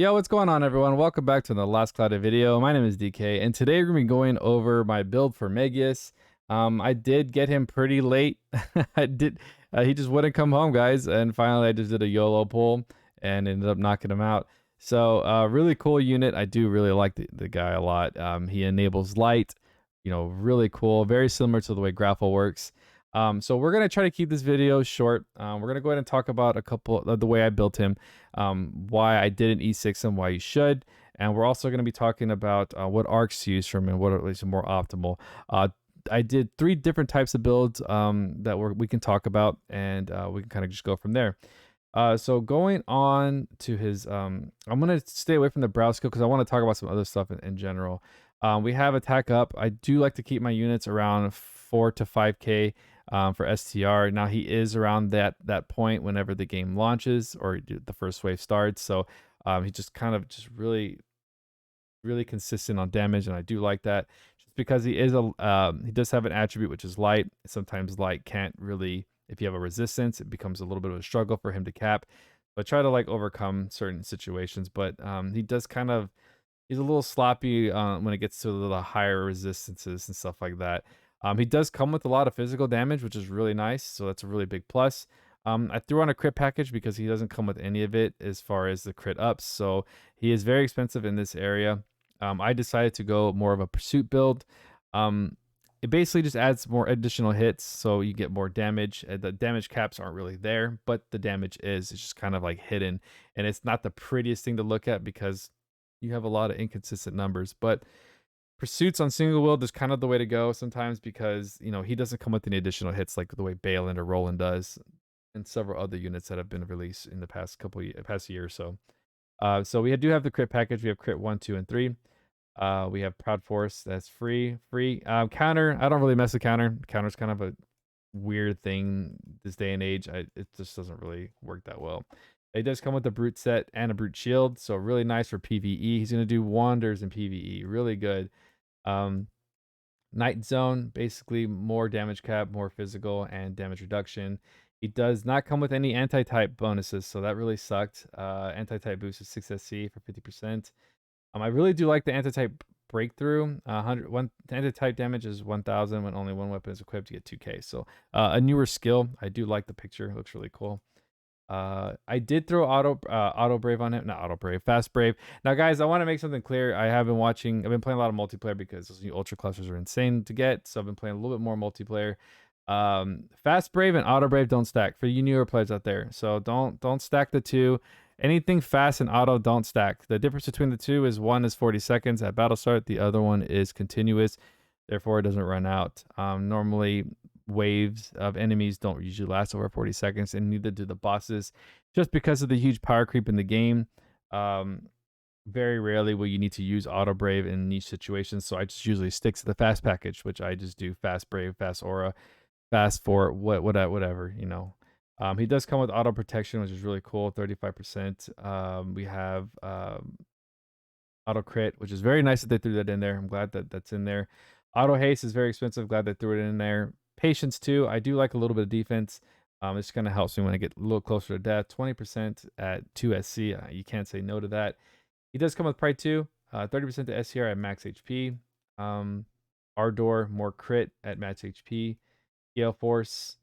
Yo, what's going on, everyone? Welcome back to the last Cloudia video. My name is DK, and today we're gonna be going over my build for Megius. I did get him pretty late. I did. He just wouldn't come home, guys, and finally I just did a YOLO pull and ended up knocking him out. So, really cool unit. I do really like the guy a lot. He enables light. Really cool. Very similar to the way grapple works. So we're gonna try to keep this video short. We're gonna go ahead and talk about a couple of the way I built him, why I didn't E6 him, why you should, and we're also gonna be talking about what arcs to use from him and what is more optimal. I did 3 different types of builds that we can talk about, and we can kind of just go from there. So going on to his, I'm gonna stay away from the brow skill because I want to talk about some other stuff in general. We have attack up. I do like to keep my units around 4 to 5k for STR. Now he is around that point whenever the game launches or the first wave starts. So he just kind of just really consistent on damage, and I do like that just because he does have an attribute which is light. Sometimes light can't really, if you have a resistance, it becomes a little bit of a struggle for him to cap. But try to like overcome certain situations. But he does kind of, he's a little sloppy when it gets to the higher resistances and stuff like that. He does come with a lot of physical damage, which is really nice. So that's a really big plus. I threw on a crit package because he doesn't come with any of it as far as the crit ups. So he is very expensive in this area. I decided to go more of a pursuit build. It basically just adds more additional hits, so you get more damage. The damage caps aren't really there, but the damage is. It's just kind of like hidden, and it's not the prettiest thing to look at because you have a lot of inconsistent numbers. But pursuits on single wield is kind of the way to go sometimes because he doesn't come with any additional hits like the way Balin or Roland does, and several other units that have been released in the past year or so. So we do have the crit package. We have crit 1, 2, and 3. We have Proud Force, that's free. Counter, I don't really mess with counter. Counter's kind of a weird thing this day and age. It just doesn't really work that well. It does come with a brute set and a brute shield, so really nice for PvE. He's gonna do wonders in PvE, really good. Night Zone, basically more damage cap, more physical, and damage reduction. He does not come with any anti-type bonuses, so that really sucked. Anti-type boost is 6 SC for 50%. I really do like the anti-type breakthrough. 100 anti-type damage is 1000 when only one weapon is equipped. You get 2k. So a newer skill. I do like the picture. It looks really cool. I did throw auto brave on him, not auto brave, fast brave. Now, guys, I want to make something clear. I've been playing a lot of multiplayer because those new ultra clusters are insane to get. So I've been playing a little bit more multiplayer. Fast brave and auto brave don't stack for you newer players out there. So don't stack the two. Anything fast and auto don't stack. The difference between the two is one is 40 seconds at battle start. The other one is continuous. Therefore, it doesn't run out. Normally, waves of enemies don't usually last over 40 seconds, and neither do the bosses, just because of the huge power creep in the game. Very rarely will you need to use auto brave in niche situations, so I just usually stick to the fast package, which I just do fast brave, fast aura, fast for whatever. He does come with auto protection, which is really cool, 35%. We have auto crit, which is very nice that they threw that in there. I'm glad that that's in there. Auto haste is very expensive. Glad they threw it in there. Patience too. I do like a little bit of defense. This kind of helps me when I get a little closer to death. 20% at 2 SC. You can't say no to that. He does come with Pride 2. 30% to SCR at max HP. Ardor, more crit at max HP. Gale Force.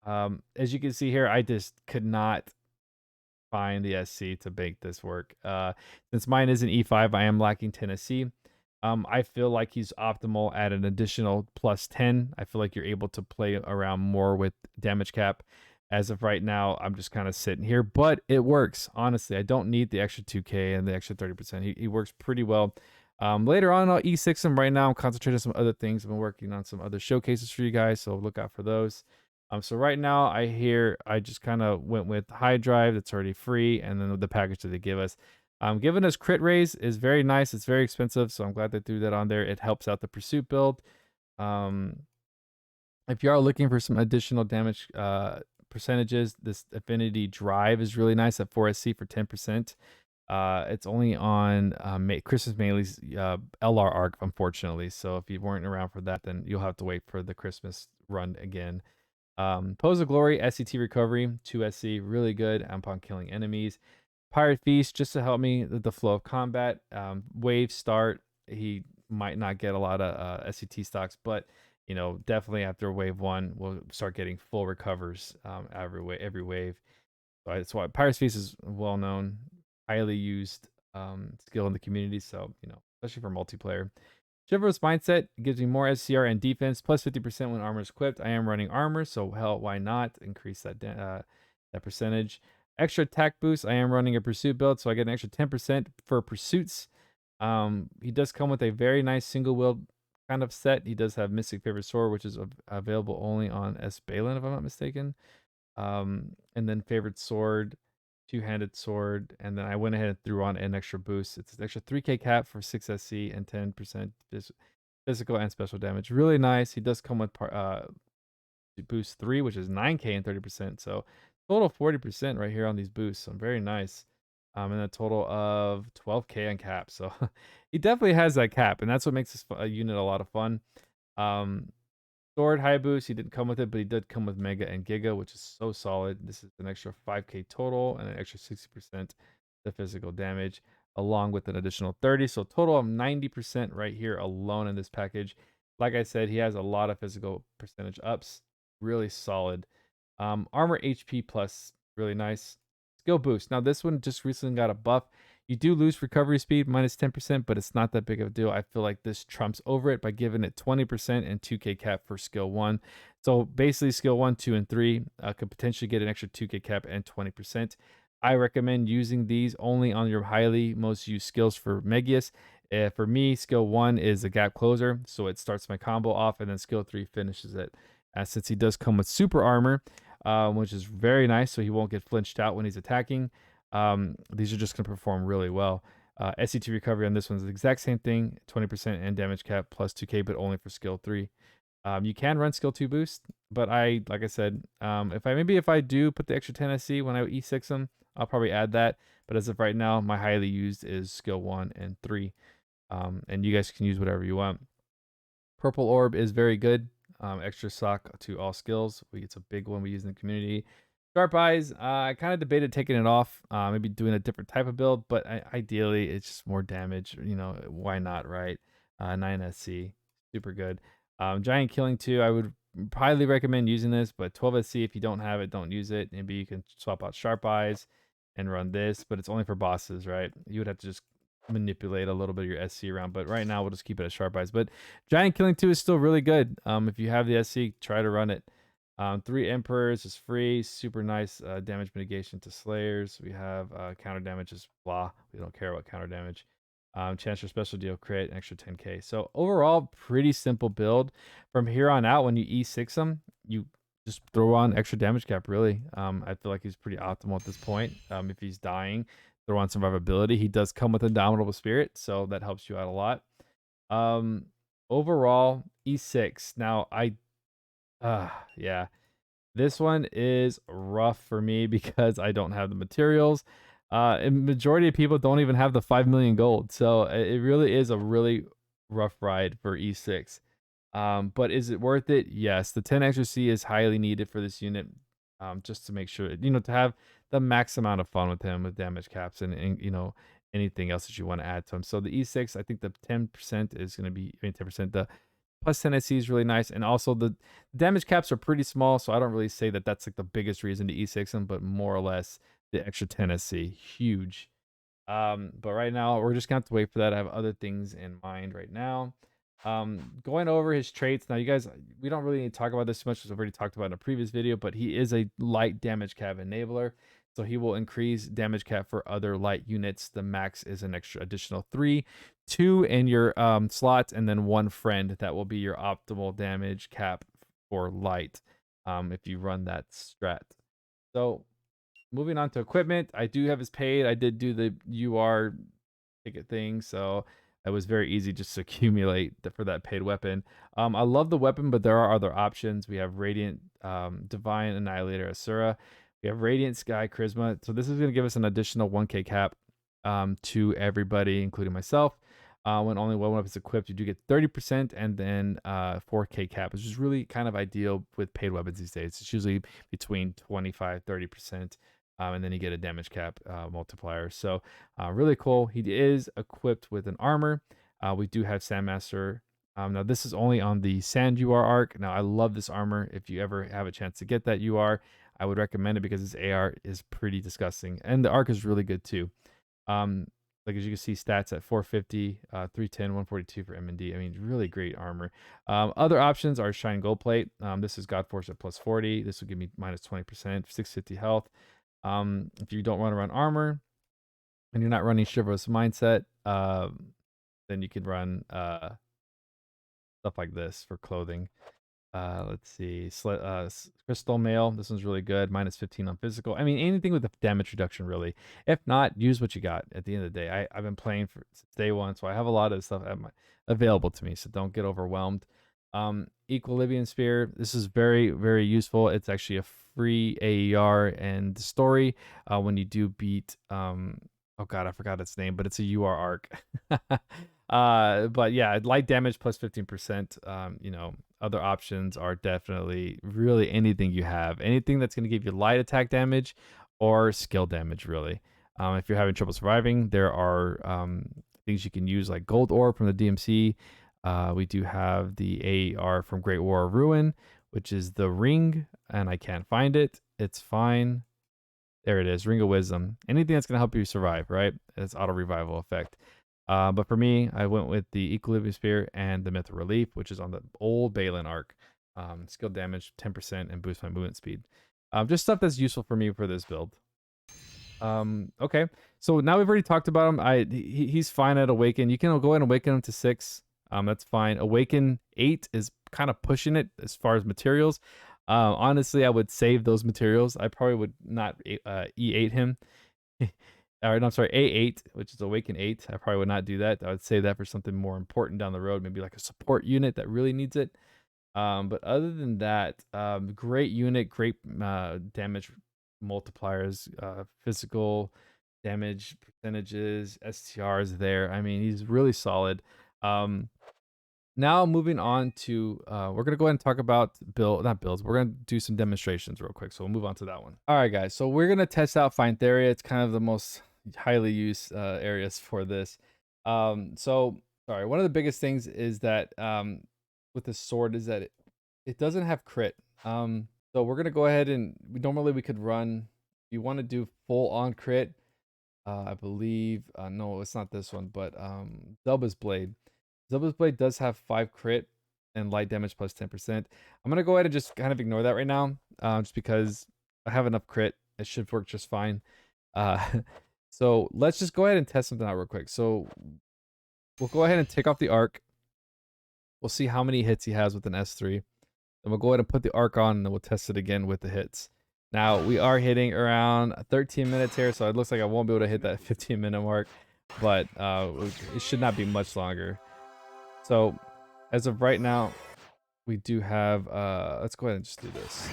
As you can see here, I just could not find the SC to make this work. Since mine is an E5, I am lacking 10 SC. I feel like he's optimal at an additional plus 10. I feel like you're able to play around more with damage cap. As of right now, I'm just kind of sitting here, but it works. Honestly, I don't need the extra 2k and the extra 30%. He works pretty well. Later on, I'll E6 him. Right now, I'm concentrating on some other things. I've been working on some other showcases for you guys, so look out for those. So right now, I just kind of went with high drive that's already free, and then the package that they give us. Giving us crit raise is very nice. It's very expensive, so I'm glad they threw that on there. It helps out the pursuit build. If you are looking for some additional damage percentages, this affinity drive is really nice at 4SC for 10%. It's only on Christmas Melee LR arc, unfortunately. So if you weren't around for that, then you'll have to wait for the Christmas run again. Pose of Glory, SCT recovery, 2 SC, really good upon killing enemies. Pirate Feast just to help me with the flow of combat. Wave Start, he might not get a lot of SCT stocks, but definitely after wave 1, we'll start getting full recovers every wave. So that's why Pirate's Feast is well known, highly used skill in the community. So especially for multiplayer. Chivalrous Mindset gives me more SCR and defense, plus 50% when armor is equipped. I am running armor, so hell, why not increase that percentage? Extra attack boost. I am running a pursuit build, so I get an extra 10% for pursuits. He does come with a very nice single wield kind of set. He does have Mystic Favorite Sword, which is available only on S. Balin, if I'm not mistaken. And then Favorite Sword, two-handed sword, and then I went ahead and threw on an extra boost. It's an extra 3k cap for 6 SC and 10% physical and special damage. Really nice. He does come with boost 3, which is 9k and 30%. So total 40% right here on these boosts. So very nice. And a total of 12k on cap. So he definitely has that cap, and that's what makes this unit a lot of fun. Sword high boost, he didn't come with it, but he did come with Mega and Giga, which is so solid. This is an extra 5k total and an extra 60% the physical damage, along with an additional 30. So total of 90% right here alone in this package. Like I said, he has a lot of physical percentage ups. Really solid. Armor HP plus, really nice. Skill boost. Now this one just recently got a buff. You do lose recovery speed minus 10%, but it's not that big of a deal. I feel like this trumps over it by giving it 20% and 2k cap for skill 1. So basically skill 1, 2, and 3 could potentially get an extra 2k cap and 20%. I recommend using these only on your highly most used skills for Megius. For me, skill 1 is a gap closer, so it starts my combo off, and then skill 3 finishes it. Since he does come with super armor, which is very nice, so he won't get flinched out when he's attacking. These are just going to perform really well. SCT recovery on this one's the exact same thing, 20% and damage cap plus 2k, but only for skill 3. You can run skill 2 boost, but like I said, if I do put the extra 10 SC when I E6 them, I'll probably add that. But as of right now, my highly used is skill 1 and 3. And you guys can use whatever you want. Purple Orb is very good. Extra sock to all skills. It's a big one we use in the community. Sharp Eyes, I kind of debated taking it off, maybe doing a different type of build, but ideally it's just more damage. Why not, right? 9 SC, super good. Giant Killing 2, I would highly recommend using this, but 12 SC, if you don't have it, don't use it. Maybe you can swap out Sharp Eyes and run this, but it's only for bosses, right? You would have to just manipulate a little bit of your SC around, but right now we'll just keep it at Sharp Eyes. But Giant Killing 2 is still really good. If you have the SC, try to run it. 3 Emperors is free, super nice damage mitigation to Slayers. We have counter damage is blah. We don't care about counter damage. Chance for special deal crit, an extra 10k. So overall, pretty simple build. From here on out, when you E6 him, you just throw on extra damage cap, really. I feel like he's pretty optimal at this point. If he's dying, throw on survivability. He does come with Indomitable Spirit, so that helps you out a lot. Overall, E6. Now, yeah. This one is rough for me because I don't have the materials. And majority of people don't even have the 5 million gold. So it really is a really rough ride for E6. But is it worth it? Yes. The 10 extra C is highly needed for this unit. Just to make sure, to have the max amount of fun with him with damage caps and anything else that you want to add to him. So the E6, I think the 10% is going to be, 10%, the plus 10 SC is really nice. And also the damage caps are pretty small, so I don't really say that that's like the biggest reason to E6 them, but more or less the extra 10 SC, huge. But right now we're just gonna have to wait for that. I have other things in mind right now. Going over his traits. Now you guys, we don't really need to talk about this too much because I've already talked about it in a previous video, but he is a light damage cap enabler. So he will increase damage cap for other light units. The max is an extra additional 3, 2 in your slots, and then 1 friend. That will be your optimal damage cap for light if you run that strat. So moving on to equipment, I do have his paid. I did do the UR ticket thing, so it was very easy just to accumulate for that paid weapon. I love the weapon, but there are other options. We have Radiant Divine Annihilator Asura. We have Radiant Sky Charisma. So this is going to give us an additional 1k cap to everybody, including myself. When only one weapon is equipped, you do get 30% and then 4k cap, which is really kind of ideal with paid weapons these days. It's usually between 25-30%. And then you get a damage cap multiplier. So really cool. He is equipped with an armor. We do have Sandmaster. Now this is only on the Sand UR arc. Now I love this armor. If you ever have a chance to get that UR, I would recommend it because his AR is pretty disgusting. And the arc is really good too. Like as you can see, stats at 450, 310, 142 for M&D. I mean, really great armor. Other options are Shine Gold Plate. This is God Force at plus 40. This will give me minus 20%, 650 health. If you don't want to run armor and you're not running Chivalrous Mindset, then you can run stuff like this for clothing. Let's see, Crystal Mail. This one's really good. Minus 15 on physical. I mean, anything with the damage reduction, really. If not, use what you got. At the end of the day, I've been playing since day one, so I have a lot of stuff available to me. So don't get overwhelmed. Equilibrium Spear. This is very, very useful. It's actually a free AER and story when you do beat. Oh god, I forgot its name, but it's a UR arc. But yeah, light damage plus 15%. You know. Other options are definitely really anything you have. Anything that's going to give you light attack damage or skill damage, really. If you're having trouble surviving, there are things you can use like Gold Orb from the DMC. We do have the AR from Great War of Ruin, which is the ring, and I can't find it. It's fine. There it is, Ring of Wisdom. Anything that's going to help you survive, right? It's auto revival effect. But for me, I went with the Equilibrium Spear and the Myth of Relief, which is on the old Balin arc. Skill damage 10% and boost my movement speed. Just stuff that's useful for me for this build. Okay, so now we've already talked about him. He's fine at Awaken. You can go ahead and Awaken him to 6. That's fine. Awaken 8 is kind of pushing it as far as materials. Honestly, I would save those materials. I probably would not E8 him. Or no, I'm sorry, A8, which is Awaken 8. I probably would not do that. I would save that for something more important down the road, maybe like a support unit that really needs it. But other than that, great unit, great damage multipliers, physical damage percentages, STRs there. I mean, he's really solid. Now moving on to, we're going to go ahead and talk about not builds. We're going to do some demonstrations real quick. So we'll move on to that one. All right, guys. So we're going to test out Find Theria. It's kind of the most highly used areas for this. So sorry, one of the biggest things is that with the sword is that it doesn't have crit. So we're gonna go ahead and normally we could run. If you want to do full on crit, I believe no, it's not this one, but Zubba's Blade. Zubba's Blade does have 5 crit and light damage plus 10%. I'm gonna go ahead and just kind of ignore that right now, just because I have enough crit. It should work just fine. So let's just go ahead and test something out real quick. So we'll go ahead and take off the arc. We'll see how many hits he has with an S3. Then we'll go ahead and put the arc on, and then we'll test it again with the hits. Now, we are hitting around 13 minutes here, so it looks like I won't be able to hit that 15-minute mark, but it should not be much longer. So as of right now, we do have, let's go ahead and just do this.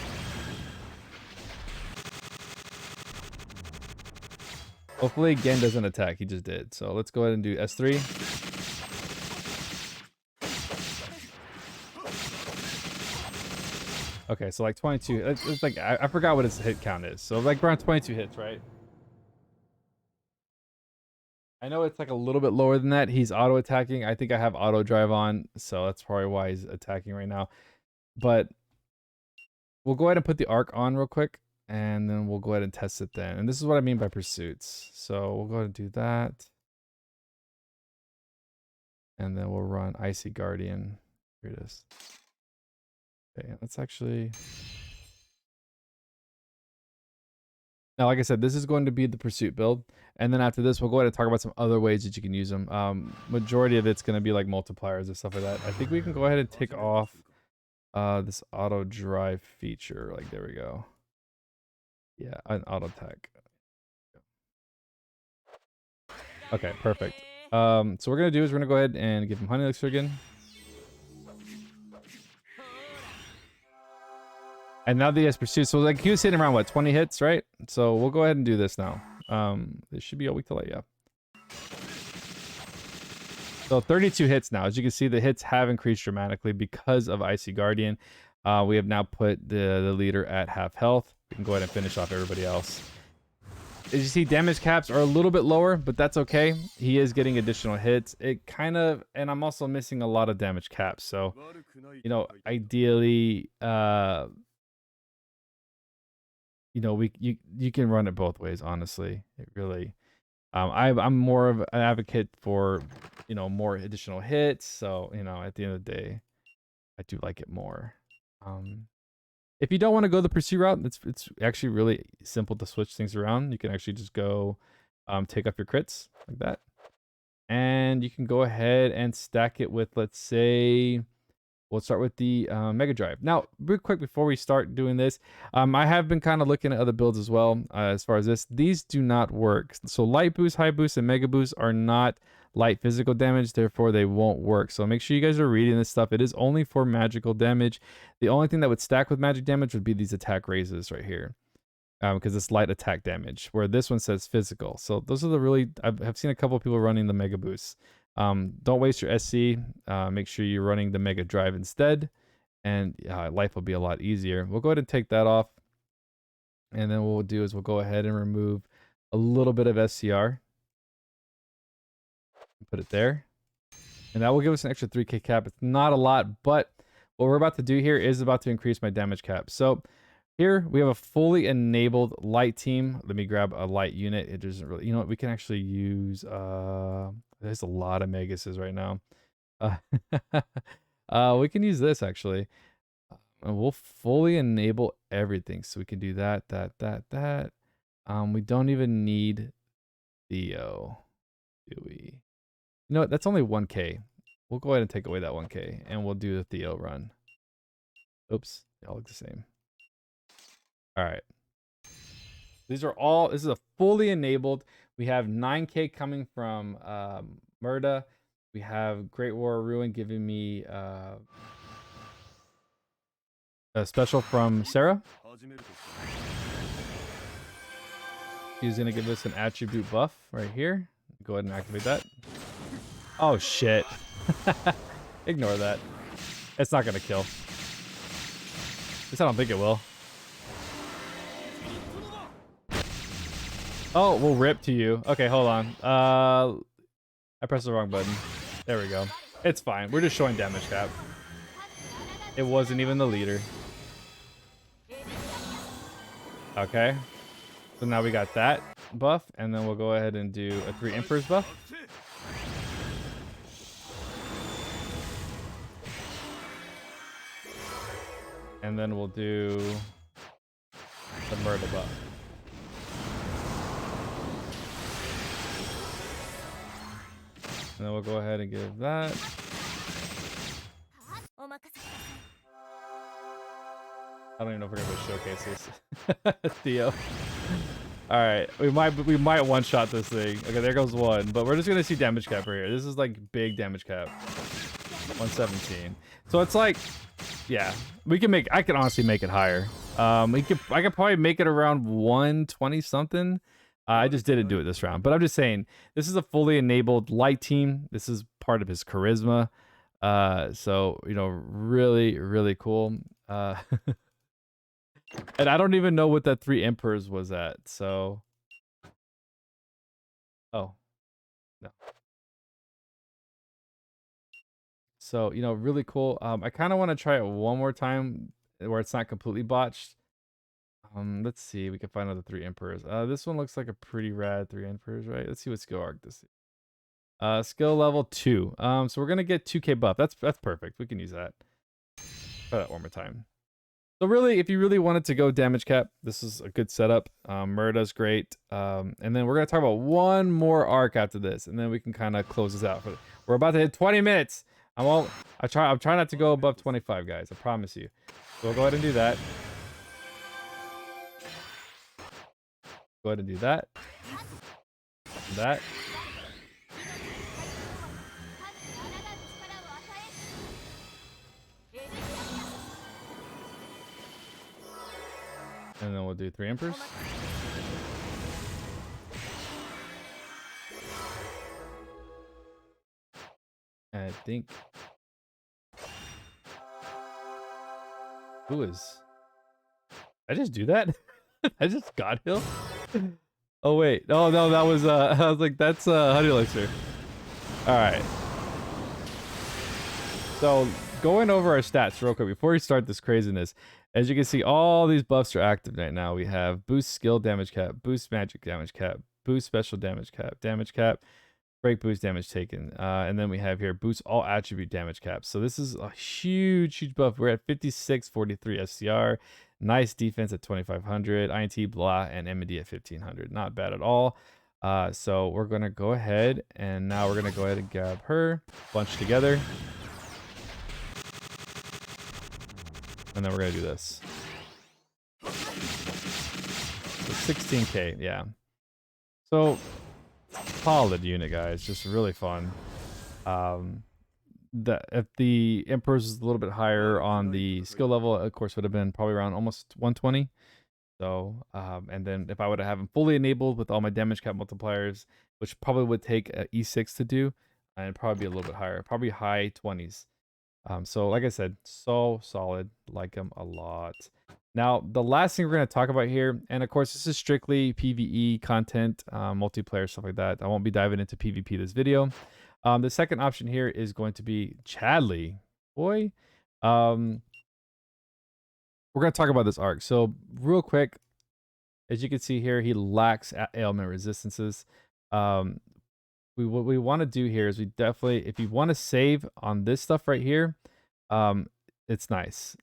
Hopefully Gen doesn't attack. He just did. So let's go ahead and do S3. Okay, so like 22. It's like I forgot what his hit count is. So like around 22 hits, right? I know it's like a little bit lower than that. He's auto attacking. I think I have auto drive on, so that's probably why he's attacking right now. But we'll go ahead and put the arc on real quick, and then we'll go ahead and test it then. And this is what I mean by pursuits. So we'll go ahead and do that. And then we'll run Icy Guardian. Here it is. Okay, let's actually... Now, like I said, this is going to be the pursuit build. And then after this, we'll go ahead and talk about some other ways that you can use them. Majority of it's going to be like multipliers and stuff like that. I think we can go ahead and take off this auto drive feature. Like, there we go. Yeah, an auto attack. Okay, perfect. So what we're going to do is we're going to go ahead and give him Honey Elixir again. And now that he has pursuit, so like he was hitting around what, 20 hits, right? So we'll go ahead and do this now. This should be a weak delay, yeah. So 32 hits now. As you can see, the hits have increased dramatically because of Icy Guardian. We have now put the leader at half health. We can go ahead and finish off everybody else. As you see, damage caps are a little bit lower, but that's okay. He is getting additional hits. It kind of, and I'm also missing a lot of damage caps. So, you know, ideally, you know, you can run it both ways. Honestly, it really. I'm more of an advocate for, you know, more additional hits. So, you know, at the end of the day, I do like it more. If you don't want to go the pursue route, it's actually really simple to switch things around. You can actually just go take off your crits like that. And you can go ahead and stack it with, let's say, we'll start with the Mega Drive. Now, real quick before we start doing this, I have been kind of looking at other builds as well as far as this. These do not work. So light boost, high boost, and mega boost are not light physical damage, therefore they won't work. So make sure you guys are reading this stuff. It is only for magical damage. The only thing that would stack with magic damage would be these attack raises right here. Because it's light attack damage, where this one says physical. So those are the really, I've seen a couple of people running the mega boost. Don't waste your SC. Make sure you're running the Mega Drive instead, and life will be a lot easier. We'll go ahead and take that off, and then what we'll do is we'll go ahead and remove a little bit of SCR. Put it there, and that will give us an extra 3k cap. It's not a lot, but what we're about to do here is about to increase my damage cap. So here we have a fully enabled light team. Let me grab a light unit. It doesn't really, you know what, we can actually use there's a lot of Meguses right now. We can use this actually. And we'll fully enable everything. So we can do that. We don't even need Theo, do we? You know what? That's only 1k. We'll go ahead and take away that 1k and we'll do the Theo run. Oops, they all look the same. All right. These are all, this is a fully enabled. We have 9k coming from Murda. We have Great War Ruin giving me a special from Sarah. He's going to give us an attribute buff right here. Go ahead and activate that. Oh, shit. Ignore that. It's not going to kill. At least I don't think it will. Oh, we'll rip to you. Okay, hold on. I pressed the wrong button. There we go. It's fine. We're just showing damage cap. It wasn't even the leader. Okay. So now we got that buff, and then we'll go ahead and do a 3 Emperors buff. And then we'll do the Murder buff. And then we'll go ahead and give that. I don't even know if we're gonna showcase this. Theo. Alright, we might one-shot this thing. Okay, there goes one. But we're just gonna see damage cap right here. This is like big damage cap. 117. So it's like, yeah, we can make, I can honestly make it higher. I could probably make it around 120 something. I just didn't do it this round, but I'm just saying this is a fully enabled light team. This is part of his charisma. So, you know, really, really cool. And I don't even know what that 3 Emperors was at. So, oh, no. So, you know, really cool. I kind of want to try it one more time where it's not completely botched. Let's see. We can find out the 3 Emperors. This one looks like a pretty rad 3 Emperors, right? Let's see what skill arc this is. Skill level 2. So we're gonna get 2k buff. That's perfect. We can use that. Try that one more time. So really, if you really wanted to go damage cap, this is a good setup. Murda's great. And then we're gonna talk about one more arc after this, and then we can kind of close this out. We're about to hit 20 minutes. I'm trying not to go above 25, guys. I promise you. So we'll go ahead and do that. Go ahead and do that. That. And then we'll do 3 Emperors. And I think... Who is... I just do that? I just God heal? Oh wait, oh no, that was I was like, that's honey elixir. All right. So going over our stats real quick before we start this craziness, as you can see, all these buffs are active right now. We have boost skill damage cap, boost magic damage cap, boost special damage cap, break boost damage taken, and then we have here boost all attribute damage caps. So this is a huge buff. We're at 5643 SCR, nice defense at 2500, INT blah, and MD at 1500. Not bad at all. So we're gonna go ahead and now we're gonna go ahead and grab her, bunch together. And then we're gonna do this. So 16k, yeah. So solid unit, guys. Just really fun. If the Emperor's is a little bit higher on the skill level, of course, would have been probably around almost 120. So, and then if I would have him fully enabled with all my damage cap multipliers, which probably would take a E6 to do, and probably be a little bit higher, probably high 20s. So like I said, so solid, like him a lot. Now, the last thing we're going to talk about here, and of course, this is strictly PvE content, multiplayer, stuff like that. I won't be diving into PvP this video. The second option here is going to be Chadley. Boy, we're going to talk about this arc. So real quick, as you can see here, he lacks ailment resistances. What we want to do here is we definitely, if you want to save on this stuff right here, it's nice.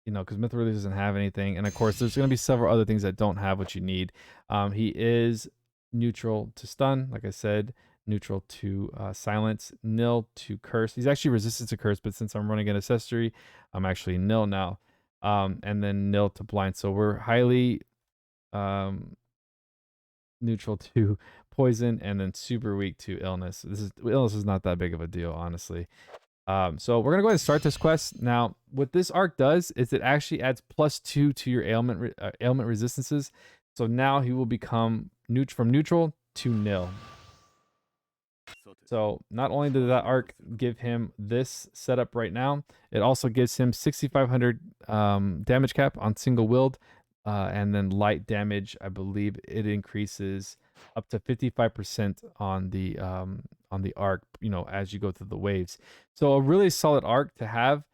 You know, because Mithril doesn't have anything, and of course, there's going to be several other things that don't have what you need. He is neutral to stun, like I said, neutral to silence, nil to curse. He's actually resistant to curse, but since I'm running an accessory, I'm actually nil now. And then nil to blind. So we're highly neutral to poison, and then super weak to illness. Illness is not that big of a deal, honestly. So we're gonna go ahead and start this quest. Now, what this arc does is it actually adds +2 to your ailment resistances. So now he will become from neutral to nil. So not only does that arc give him this setup right now, it also gives him 6,500 damage cap on single wield, and then light damage. I believe it increases up to 55% on the arc, you know, as you go through the waves. So a really solid arc to have.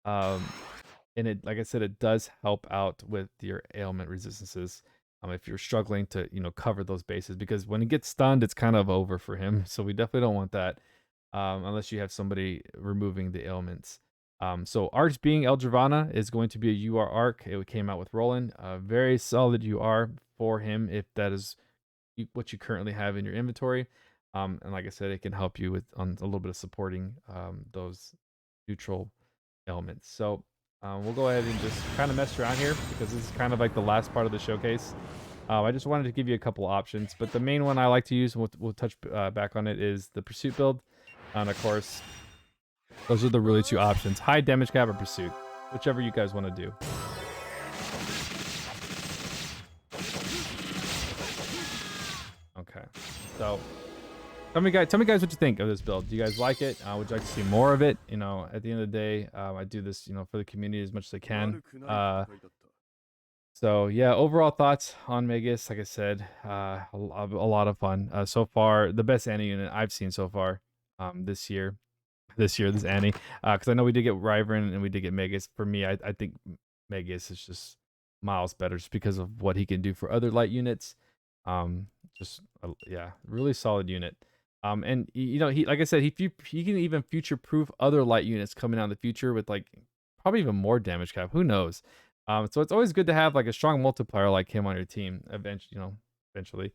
And it, like I said, it does help out with your ailment resistances. If you're struggling to, you know, cover those bases, because when he gets stunned, it's kind of over for him. So we definitely don't want that, unless you have somebody removing the ailments. So Arch being Eldravana is going to be a UR arc. It came out with Roland. Very solid UR for him if that is what you currently have in your inventory. And like I said, it can help you with on a little bit of supporting those neutral elements. So we'll go ahead and just kind of mess around here because this is kind of like the last part of the showcase. I just wanted to give you a couple options, but the main one I like to use, and we'll touch back on it, is the Pursuit build. And of course, those are the really two options: high damage cap or Pursuit, whichever you guys want to do. Okay, so tell me guys what you think of this build. Do you guys like it? Would you like to see more of it? You know, at the end of the day, I do this, you know, for the community as much as I can. So yeah, overall thoughts on Megius, like I said, a lot of fun. So far, the best Annie unit I've seen so far this year. This Annie. Because I know we did get Ryvern and we did get Megius. For me, I think Megius is just miles better just because of what he can do for other light units. Yeah, really solid unit. And you know, he, like I said, he can even future proof other light units coming out in the future with like probably even more damage cap. Who knows? So it's always good to have like a strong multiplier like him on your team. Eventually.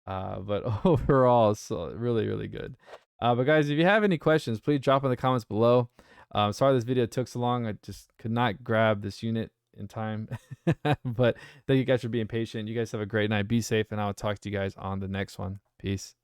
But overall, it's really good. But guys, if you have any questions, please drop in the comments below. Sorry this video took so long. I just could not grab this unit in time. But thank you guys for being patient. You guys have a great night. Be safe, and I'll talk to you guys on the next one. Peace.